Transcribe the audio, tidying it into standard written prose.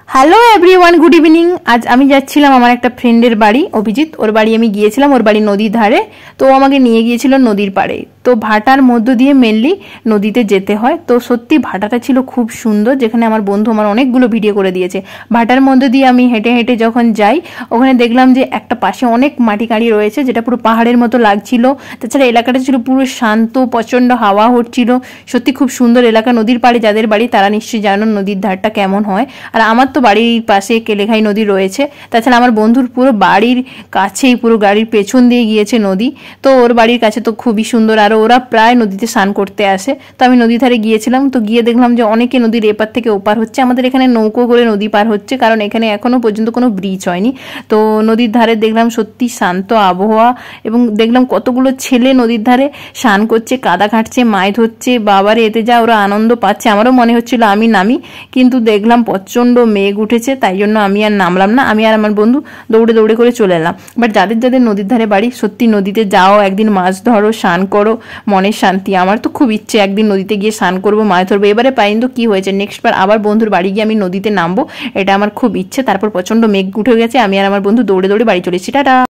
Hello everyone, good evening. আজ আমি যাচ্ছিলাম আমার একটা ফ্রেন্ডের বাড়ি, অভিজিৎ। ওর বাড়ি আমি গিয়েছিলাম, ওর বাড়ি নদীর ধারে। তো ও আমাকে নিয়ে গিয়েছিল নদীর পাড়ে। তো ভাটার মধ্য দিয়ে মেনলি নদীতে যেতে হয়। তো সত্যি ভাটাটা ছিল খুব সুন্দর, যেখানে আমার বন্ধু আমার অনেকগুলো ভিডিও করে দিয়েছে। ভাটার মধ্য দিয়ে আমি হেঁটে হেঁটে যখন যাই, ওখানে দেখলাম যে একটা পাশে অনেক মাটি কাঁড়ি রয়েছে, যেটা পুরো পাহাড়ের মতো লাগছিল। তাছাড়া এলাকাটা ছিল পুরো শান্ত, প্রচণ্ড হাওয়া হচ্ছিল। সত্যি খুব সুন্দর এলাকা। নদীর পাড়ে যাদের বাড়ি তারা নিশ্চয়ই জানো নদীর ধারটা কেমন হয়। আর আমার তো বাড়ির পাশে কেলেঘাই নদী রয়েছে। তাছাড়া আমার বন্ধুর পুরো বাড়ির কাছেই, পুরো গাড়ির পেছন দিয়ে গিয়েছে নদী। তো ওর বাড়ির কাছে তো খুবই সুন্দর। আর ওরা প্রায় নদীতে স্নান করতে আসে। তো আমি নদী ধারে গিয়েছিলাম। তো গিয়ে দেখলাম যে অনেকে নদীর এপার থেকে ওপার হচ্ছে। আমাদের এখানে নৌকো করে নদী পার হচ্ছে, কারণ এখানে এখনো পর্যন্ত কোনো ব্রিজ হয়নি। তো নদীর ধারে দেখলাম সত্যি শান্ত আবহাওয়া, এবং দেখলাম কতগুলো ছেলে নদীর ধারে স্নান করছে, কাদা ঘাঁটছে, মাছ ধরছে। বাবারে, এতে যা ওরা আনন্দ পাচ্ছে, আমারও মনে হচ্ছিল আমি নামি, কিন্তু দেখলাম প্রচণ্ড মেঘ উঠেছে, তাই জন্য আমি আর নামলাম না। আমি আর আমার বন্ধু দৌড়ে দৌড়ে করে চলে এলাম। বাট যাদের যাদের নদীর ধারে বাড়ি, সত্যি নদীতে যাও, একদিন মাছ ধরো, স্নান করো, মনের শান্তি। আমার তো খুব ইচ্ছে একদিন নদীতে গিয়ে স্নান করবো, মাছ ধরবো। এবারে পাইনি তো কি হয়েছে, নেক্সট বার আবার বন্ধুর বাড়ি গিয়ে আমি নদীতে নামবো, এটা আমার খুব ইচ্ছে। তারপর প্রচণ্ড মেঘ উঠে গেছে, আমি আর আমার বন্ধু দৌড়ে দৌড়ে বাড়ি চলে এসেছি। টাটা।